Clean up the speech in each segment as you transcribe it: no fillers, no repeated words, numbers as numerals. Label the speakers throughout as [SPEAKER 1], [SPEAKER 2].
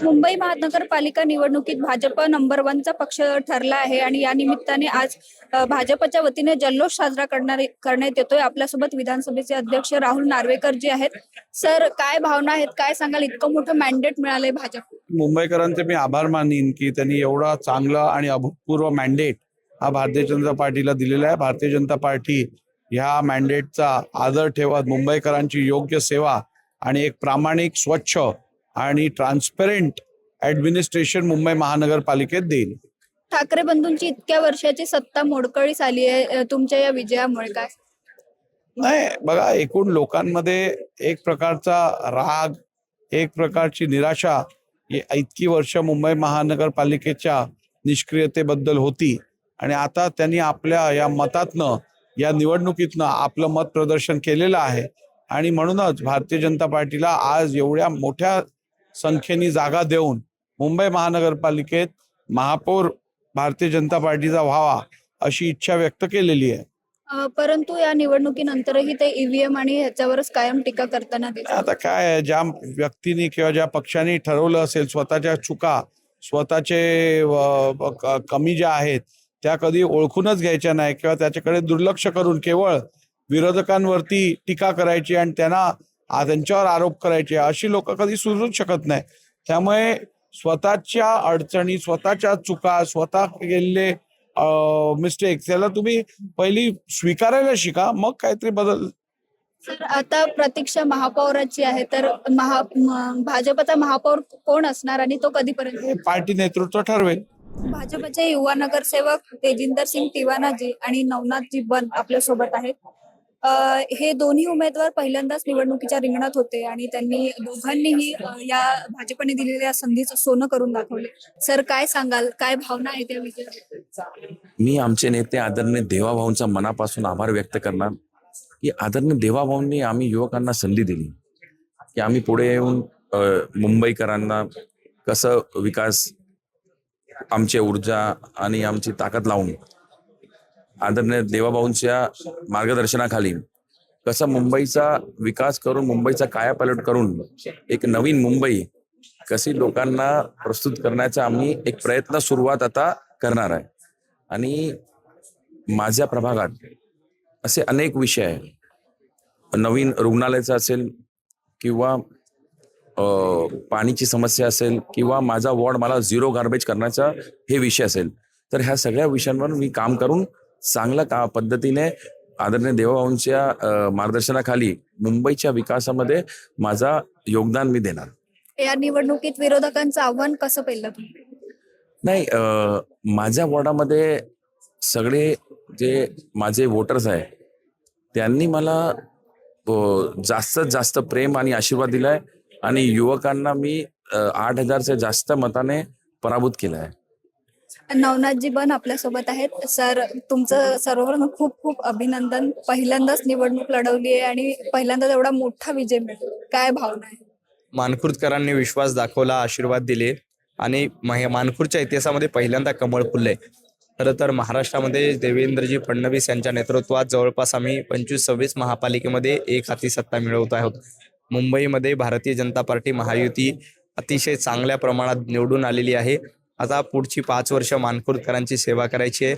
[SPEAKER 1] मुंबई महानगरपालिका निवडणुकीत भाजप नंबर 1 चा पक्ष ठरला आहे आणि या निमित्ताने आज भाजपच्या वतीने जल्लोष साजरा करण्यात येतोय. आपल्यासोबत विधानसभेचे अध्यक्ष राहुल नार्वेकर जी आहेत. सर, काय भावना आहेत, काय सांगाल? इतकं मोठं मॅन्डेट मिळालंय भाजप.
[SPEAKER 2] मुंबईकरांचे मी आभार मानीन की त्यांनी एवढा चांगला आणि अभूतपूर्व मॅन्डेट हा भारतीय जनता पार्टीला दिलेला आहे. भारतीय जनता पार्टी ह्या मॅन्डेटचा आदर ठेवत मुंबईकरांची योग्य सेवा आणि एक प्रामाणिक, स्वच्छ आणि ट्रान्सपरंट ऍडमिनिस्ट्रेशन मुंबई महानगरपालिकेत देईल.
[SPEAKER 1] ठाकरे बंधूंची इतक्या वर्षाची सत्ता मोडकळीस आली आहे. तुमच्या या विजयामुळे काय?
[SPEAKER 2] नाही, बघा, एकूण लोकांमध्ये एक प्रकारचा राग, एक प्रकारची निराशा इतकी वर्ष मुंबई महानगरपालिकेच्या निष्क्रियतेबद्दल होती आणि आता त्यांनी आपल्या या मतातनं, या निवडणुकीतनं आपलं मत प्रदर्शन केलेलं आहे आणि म्हणूनच भारतीय जनता पार्टीला आज एवढ्या मोठ्या संख्येने जागा देऊन मुंबई महानगरपालिकेत महापौर भारतीय जनता पार्टीचा व्हावा अशी इच्छा व्यक्त केलेली आहे.
[SPEAKER 1] परंतु या निवडणुकीनंतरही ते ईव्हीएम आणि ह्याच्यावरच कायम टीका करताना दिसतात.
[SPEAKER 2] आता काय आहे, ज्या व्यक्तीने किंवा ज्या पक्षाने ठरवलं असेल स्वतःच्या चुका, स्वतःचे कमी ज्या आहेत त्या कधी ओळखूनच घ्यायच्या नाही किंवा त्याच्याकडे दुर्लक्ष करून केवळ विरोधकांवरती टीका करायची आणि त्यांच्यावर आरोप करायचे, अशी लोक कधी सुधरूच शकत नाही. त्यामुळे स्वतःच्या अडचणी, स्वतःच्या चुका, स्वतः केलेले मिस्टेक्स याला तुम्ही पहिली स्वीकारायला शिका, मग काहीतरी बदल.
[SPEAKER 1] सर, आता प्रतीक्षा महापौराची आहे, तर भाजपचा महापौर कोण असणार आणि तो कधीपर्यंत?
[SPEAKER 2] पार्टी नेतृत्व ठरवेल.
[SPEAKER 1] भाजपचे युवा नगरसेवक तेजिंदर सिंग तिवानाजी आणि नवनाथजी बन आपल्या सोबत आहेत. हे दोन्ही उमेदवार पहिल्यांदाच निवडणुकीच्या रिंगणात होते आणि त्यांनी दोघांनीही या भाजपने दिलेल्या संधीचं सोनं करून दाखवले. सर, काय सांगाल, काय भावना आहे त्या विषयावर?
[SPEAKER 3] मी आमचे नेते आदरणीय देवाभाऊंचा मनापासून आभार व्यक्त करणार की आदरणीय देवाभाऊंनी आम्ही युवकांना संधी दिली की आम्ही पुढे येऊन मुंबईकरांना कसं विकास, आमची ऊर्जा आणि आमची ताकद लावून आदरणीय देवाभाऊंच्या मार्गदर्शनाखाली कसं मुंबईचा विकास करून, मुंबईचा कायापालट करून एक नवीन मुंबई कशी लोकांना प्रस्तुत करण्याचा आम्ही एक प्रयत्न सुरुवात आता करणार आहे. आणि माझ्या प्रभागात असे अनेक विषय आहे, नवीन रुग्णालयाचा असेल किंवा पाणीची समस्या असेल किंवा माझा वॉर्ड मला 0 गार्बेज करण्याचा हे विषय असेल, तर ह्या सगळ्या विषयांवर मी काम करून चांगल्या पद्धतीने आदरणीय देवाभाऊंच्या मार्गदर्शनाखाली मुंबईच्या विकासामध्ये माझा योगदान मी देणार.
[SPEAKER 1] या निवडणुकीत विरोधकांचं आव्हान कसं पाहिलं तुम्ही?
[SPEAKER 3] नाही, माझ्या वॉर्डामध्ये सगळे जे माझे वोटर्स आहे त्यांनी मला जास्तीत जास्त प्रेम आणि आशीर्वाद दिलाय आणि युवकांना मी 8,000 जास्त मताने पराभूत केलं आहे.
[SPEAKER 1] नवनाथजी बन आपल्यासोबत आहेत. सर, तुमचं सर्वांना खूप खूप अभिनंदन. पहिल्यांदाच निवडणूक लढवली आहे आणि पहिल्यांदाच एवढा मोठा विजय मिळतो. काय भावना आहे?
[SPEAKER 4] मानखुर्दकरांनी विश्वास दाखवला, आशीर्वाद दिले आणि मानखुर्दच्या इतिहासामध्ये पहिल्यांदा कमळ फुललंय. खरं तर महाराष्ट्रामध्ये देवेंद्रजी फडणवीस यांच्या नेतृत्वात जवळपास आम्ही 25-26 महापालिकेमध्ये एक हाती सत्ता मिळवत आहोत. मुंबईमध्ये भारतीय जनता पार्टी महायुती अतिशय चांगल्या प्रमाणात निवडून आलेली आहे. आता पुढची 5 वर्ष मानखुर्दकरांची सेवा करायची आहे.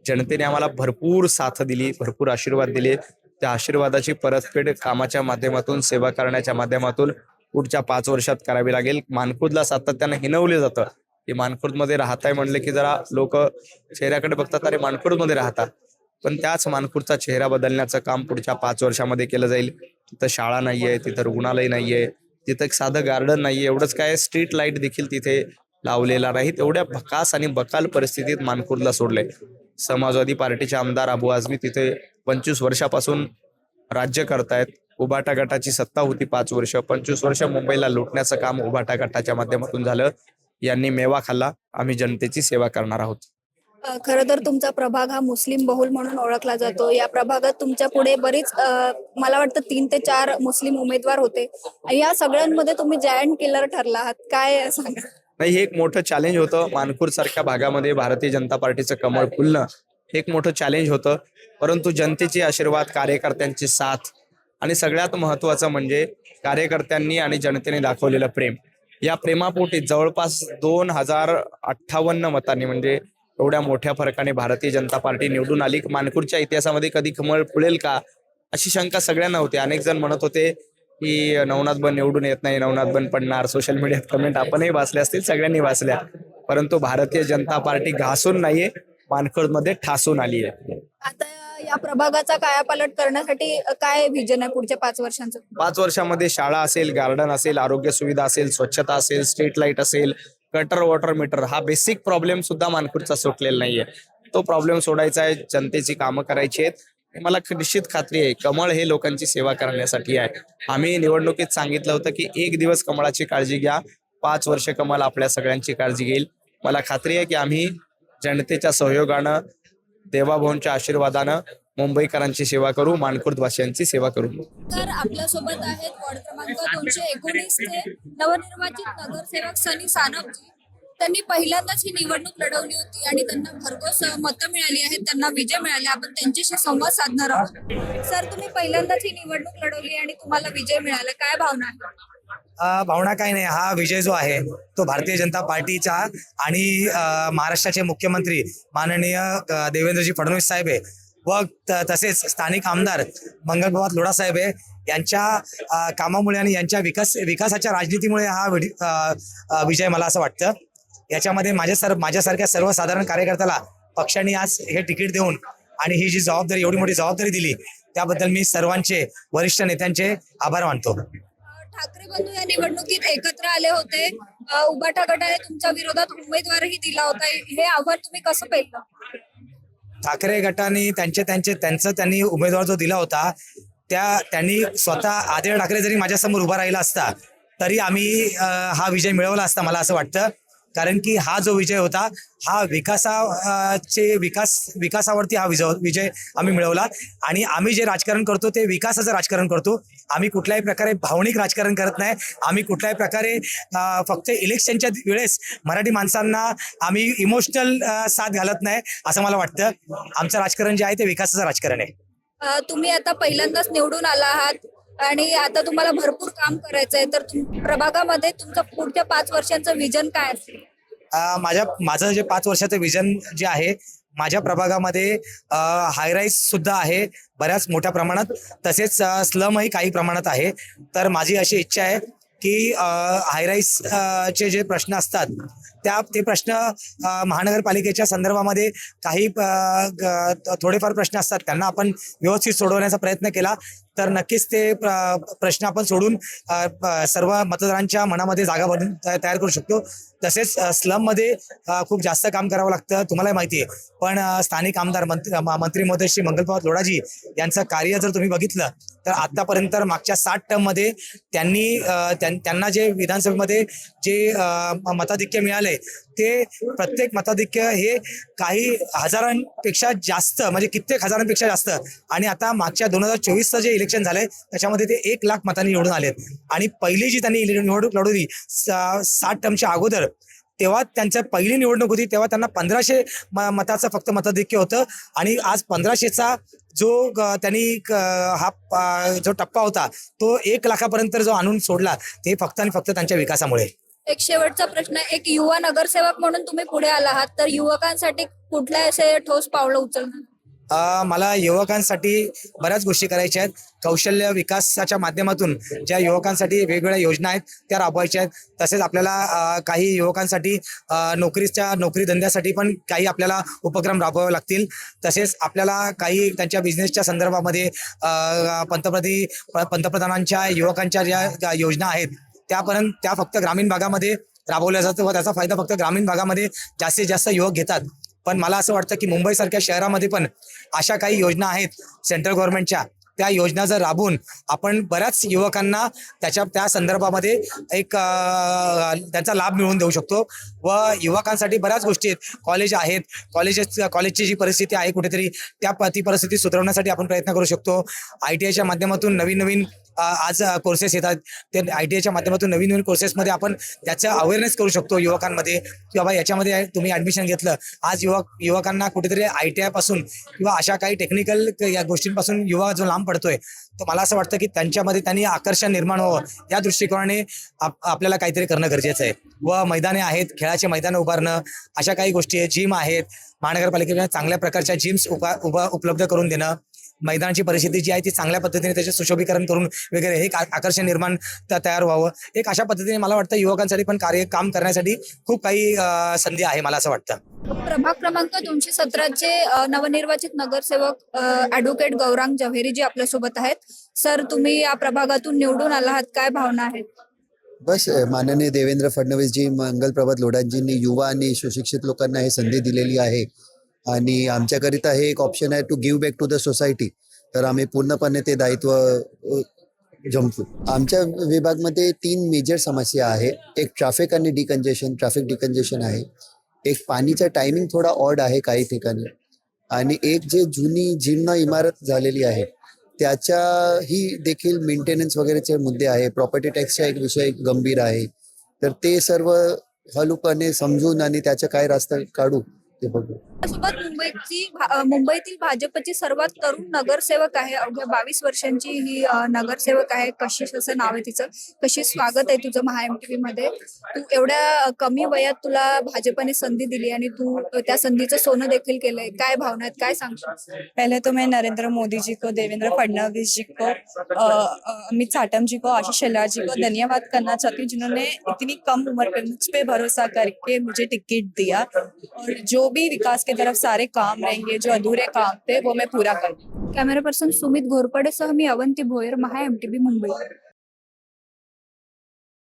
[SPEAKER 4] जनतेने आम्हाला भरपूर साथ दिली, भरपूर आशीर्वाद दिले. त्या आशीर्वादाची परतफेड कामाच्या माध्यमातून, सेवा करण्याच्या माध्यमातून पुढच्या 5 वर्षात करावी लागेल. मानखुर्दला सातत्यानं हिनवले जातं की मानखुर्दमध्ये राहताय म्हणले की जरा लोक चेहऱ्याकडे बघतात, अरे मानखुर्दमध्ये राहतात. पण त्याच मानखुर्दचा चेहरा बदलण्याचं काम पुढच्या 5 वर्षामध्ये केलं जाईल. तिथं शाळा नाहीये, तिथं रुग्णालय नाहीये, तिथं एक साधं गार्डन नाहीये, एवढंच काय स्ट्रीट लाईट देखील तिथे लावलेला नाही. तेवढ्या भकास आणि बकाल परिस्थितीत मानखुर्दला सोडले. समाजवादी पार्टीचे आमदार अबू आझमी तिथे 25 वर्षापासून राज्य करतायत. उभाटा गटाची सत्ता होती 5 वर्ष. 25 वर्ष मुंबईला लुटण्याचं काम उभाटा गटाच्या माध्यमातून झालं. यांनी मेवा खाल्ला. आम्ही जनतेची सेवा करणार आहोत.
[SPEAKER 1] खरं तर तुमचा प्रभाग हा मुस्लिम बहुल म्हणून ओळखला जातो. या प्रभागात तुमच्या पुढे बरीच मला वाटतं 3 ते 4 मुस्लिम उमेदवार होते. या सगळ्यांमध्ये तुम्ही जायंट किलर ठरला आहात. काय सांगा?
[SPEAKER 4] नाही, हे एक मोठं चॅलेंज होतं. मानखुर्द सारख्या भागामध्ये भारतीय जनता पार्टीचं कमळ फुलणं हे एक मोठं चॅलेंज होतं. परंतु जनतेचे आशीर्वाद, कार्यकर्त्यांची साथ आणि सगळ्यात महत्त्वाचं म्हणजे कार्यकर्त्यांनी आणि जनतेने दाखवलेलं प्रेम या प्रेमापोटी जवळपास 2058 मतांनी, म्हणजे एवढ्या मोठ्या फरकाने भारतीय जनता पार्टी निवडून आली. मानखुर्दच्या इतिहासामध्ये कधी कमळ फुलेल का अशी शंका सगळ्यांना होती. अनेक जण म्हणत होते की नवनाथ बन निवडून येत नाही, नवनाथ बन पडणार. सोशल मीडियात कमेंट आपणही वाचल्या असतील, सगळ्यांनी वाचल्या. परंतु भारतीय जनता पार्टी घासून नाहीये, मानखुर्दमध्ये ठासून आली आहे.
[SPEAKER 1] आता या प्रभागाचा कायापालट करण्यासाठी काय व्हिजन आहे पुढच्या 5 वर्षांचं?
[SPEAKER 4] 5 वर्षामध्ये शाळा असेल, गार्डन असेल, आरोग्य सुविधा असेल, स्वच्छता असेल, स्ट्रीट लाईट असेल, गटर वॉटर मीटर, हा बेसिक प्रॉब्लेम सुद्धा मानखुर्दचा सुटलेला नाहीये. तो प्रॉब्लेम सोडायचा आहे, जनतेची कामं करायची आहेत. मला निश्चित खात्री आहे कमळ हे लोकांची सेवा करण्यासाठी आहे. आम्ही निवडणुकीत सांगितलं होतं की 1 दिवस कमळाची काळजी घ्या, 5 वर्ष कमळ आपल्या सगळ्यांची काळजी घेईल. मला खात्री आहे की आम्ही जनतेच्या सहयोगानं, देवाभाऊंच्या आशीर्वादानं मुंबईकरांची सेवा करू, मानखुर्दवासियांची सेवा करू.
[SPEAKER 1] तर आपल्यासोबत आहेत वॉर्ड क्रमांक 219 चे नवनिर्वाचित नगरसेवक सनी सानपजी. त्यांनी पहिल्यांदाच ही निवडणूक लढवली होती आणि त्यांना भरघोस मतं मिळाली आहेत, त्यांना विजय मिळाले. आपण त्यांच्याशी संवाद साधणार आहोत. सर, तुम्ही पहिल्यांदाच ही निवडणूक लढवली आणि तुम्हाला विजय मिळाला, काय भावना आहे?
[SPEAKER 5] भावना काही नाही. हा विजय जो आहे तो भारतीय जनता पार्टीचा आणि महाराष्ट्राचे मुख्यमंत्री माननीय देवेंद्रजी फडणवीस साहेब आहे व तसेच स्थानिक आमदार मंगलप्रभात लोढा साहेब आहे यांच्या कामामुळे आणि यांच्या विकासाच्या राजनीतीमुळे हा विजय मला असं वाटतं. याच्यामध्ये माझ्यासारख्या सर्वसाधारण कार्यकर्त्याला पक्षाने आज हे तिकीट देऊन आणि ही जी जबाबदारी, एवढी मोठी जबाबदारी दिली, त्याबद्दल मी सर्वांचे, वरिष्ठ नेत्यांचे आभार मानतो.
[SPEAKER 1] ठाकरे बंधू या निवडणुकीत एकत्र आले होते. उभाटा गटाने तुमच्या विरोधात उमेदवारही दिला होता. हे आव्हान तुम्ही कसं पेललं?
[SPEAKER 5] ठाकरे गटाने त्यांनी उमेदवार जो दिला होता त्यांनी स्वतः आदित्य ठाकरे जरी माझ्यासमोर उभा राहिला असता तरी आम्ही हा विजय मिळवला असता, मला असं वाटतं. कारण की हा जो विजय होता हा विकासावरती हा विजय आम्ही मिळवला. आणि आम्ही जे राजकारण करतो ते विकासाचं राजकारण करतो. आम्ही कुठल्याही प्रकारे भावनिक राजकारण करत नाही. आम्ही कुठल्याही प्रकारे फक्त इलेक्शनच्या वेळेस मराठी माणसांना आम्ही इमोशनल साथ घालत नाही, असं मला वाटतं. आमचं राजकारण जे आहे ते विकासाचं राजकारण आहे.
[SPEAKER 1] तुम्ही आता पहिल्यांदाच निवडून आला आहात आणि आता तुम्हाला भरपूर काम करायचं आहे, तर प्रभागामध्ये तुमचं पुढच्या 5 वर्षांचं विजन काय असेल?
[SPEAKER 5] माझं जे 5 वर्षाचं विजन जे आहे, माझ्या प्रभागामध्ये हायराईज सुद्धा आहे बऱ्याच मोठ्या प्रमाणात, तसेच स्लमही काही प्रमाणात आहे. तर माझी अशी इच्छा आहे की हायराईज चे जे प्रश्न असतात ते प्रश्न महानगरपालिकेच्या संदर्भामध्ये काही थोडेफार प्रश्न असतात, त्यांना आपण व्यवस्थित सोडवण्याचा प्रयत्न केला तर नक्कीच ते प्रश्न आपण सोडून सर्व मतदारांच्या मनामध्ये जागा बनवून तयार करू शकतो. तसेच स्लममध्ये खूप जास्त काम करावं लागतं, तुम्हालाही माहिती आहे. पण स्थानिक आमदार मंत्री महोदय श्री मंगलप्रभात लोढाजी यांचं कार्य जर तुम्ही बघितलं तर आतापर्यंत मागच्या 60 टर्ममध्ये त्यांना जे विधानसभेमध्ये जे मताधिक्य मिळाले ते प्रत्येक मताधिक्य हे काही हजारांपेक्षा जास्त, म्हणजे कित्येक हजारांपेक्षा जास्त. आणि आता मागच्या 2024चं जे इलेक्शन झालंय त्याच्यामध्ये ते 1 लाख मतांनी निवडून आलेत. आणि पहिली जी त्यांनी निवडणूक लढवली 60 टर्मच्या अगोदर, तेव्हा त्यांच्या पहिली निवडणूक होती तेव्हा त्यांना 1500 मताचं फक्त मताधिक्य होतं. आणि आज 1500चा जो त्यांनी जो टप्पा होता तो 1 लाखापर्यंत जो आणून सोडला ते फक्त आणि फक्त त्यांच्या विकासामुळे.
[SPEAKER 1] एक शेवटचा प्रश्न, एक युवा नगरसेवक म्हणून तुम्ही पुढे आला आहात, तर युवकांसाठी कुठल्या असे ठोस पावलं उचलणार?
[SPEAKER 5] मला युवकांसाठी बऱ्याच गोष्टी करायच्या आहेत. कौशल्य विकासाच्या माध्यमातून ज्या युवकांसाठी वेगवेगळ्या योजना आहेत त्या राबवायच्या आहेत. तसेच आपल्याला काही युवकांसाठी नोकरी धंद्यासाठी पण काही आपल्याला उपक्रम राबवावे लागतील. तसेच आपल्याला काही त्यांच्या बिझनेसच्या संदर्भामध्ये पंतप्रधानांच्या युवकांच्या ज्या योजना आहेत त्या फक्त ग्रामीण भागामध्ये राबवल्या जातात व त्याचा फायदा फक्त ग्रामीण भागामध्ये जास्तीत जास्त युवक घेतात. पण मला असं वाटतं की मुंबईसारख्या शहरामध्ये पण अशा काही योजना आहेत सेंट्रल गव्हर्नमेंटच्या, त्या योजना जर राबवून आपण बऱ्याच युवकांना त्या संदर्भामध्ये एक त्यांचा लाभ मिळवून देऊ शकतो. व युवकांसाठी बऱ्याच गोष्टी आहेत, कॉलेज आहेत, कॉलेजची जी परिस्थिती आहे कुठेतरी ती परिस्थिती सुधारण्यासाठी आपण प्रयत्न करू शकतो. ITIच्या माध्यमातून नवीन आज कोर्सेस येतात, ते ITIच्या माध्यमातून नवीन कोर्सेसमध्ये आपण त्याचं अवेअरनेस करू शकतो युवकांमध्ये की बाबा याच्यामध्ये तुम्ही ऍडमिशन घेतलं. आज युवकांना कुठेतरी ITI पासून किंवा अशा काही टेक्निकल या गोष्टींपासून युवा जो लांब लांब पडतोय, तर मला असं वाटतं की त्यांच्यामध्ये त्यांनी आकर्षण निर्माण व्हावं या दृष्टिकोनाने आपल्याला काहीतरी करणं गरजेचं आहे. व मैदाने आहेत, खेळाचे मैदान उभारणं, अशा काही गोष्टी आहेत, जिम आहेत, महानगरपालिकेने चांगल्या प्रकारच्या जिम्स उपलब्ध करून देणं, मैदानाची परिस्थिती जी आहे ती चांगल्या पद्धतीने त्याचे सुशोभीकरण करून वगैरे हे एक आकर्षण निर्माण तयार व्हावं. एक अशा पद्धतीने मला वाटतं युवकांसाठी पण काम करण्यासाठी खूप काही संधी आहे मला असं वाटतं.
[SPEAKER 1] प्रभाग क्रमांक 217चे नवनिर्वाचित नगरसेवक ऍडव्होकेट गौरांग जव्हेरी जी आपल्यासोबत आहेत. सर, तुम्ही या प्रभागातून निवडून आला आहात, काय भावना आहेत?
[SPEAKER 6] बस माननीय देवेंद्र फडणवीसजी, मंगलप्रभात लोढांजींनी युवा आणि सुशिक्षित लोकांना हे संधी दिलेली आहे आणि आमच्याकरिता हे एक ऑप्शन आहे to give back to the society. तर आम्ही पूर्णपणे ते दायित्व जमतो. आमच्या विभागमध्ये 3 मेजर समस्या आहे. एक ट्रॅफिक आणि ट्रॅफिक डिकंजेशन आहे. एक पाणीचा टायमिंग थोडा ऑड आहे काही ठिकाणी, आणि एक जे जुनी जीर्ण इमारत झालेली आहे त्याच्याही देखील मेंटेनन्स वगैरेचे मुद्दे आहे. प्रॉपर्टी टॅक्सचा एक विषय गंभीर आहे. तर ते सर्व हळूपणे समजून आणि त्याचा काय रस्ता काढू ते बघू.
[SPEAKER 1] सोबत मुंबईतील भाजपची सर्वात तरुण नगरसेवक आहे, अवघ्या 22 वर्षांची ही नगरसेवक आहे. कशिश असं नाव आहे तिचं. कशी स्वागत आहे तुझं MHA मध्ये. तू एवढ्या कमी वयात तुला भाजपने संधी दिली आणि तू त्या संधीचं सोनं देखील केलंय. काय भावना आहेत, काय सांगशील?
[SPEAKER 7] पहले तो मैं नरेंद्र मोदी जी को, देवेंद्र फडणवीस जी को, अमित साटम जी को, आशीष शेलार जी को धन्यवाद करना चाहती हूँ, जिन्होंने इतनी कम उम्र पे मुझ पे भरोसा करके मुझे टिकट दिया। और जो भी विकास की तरफ सारे काम रहेंगे, जो अधूरे काम थे, वो मैं पूरा करूँ।
[SPEAKER 1] कॅमेरा पर्सन सुमित घोरपडेसह मी अवंती भोयर, MHA MTV मुंबई।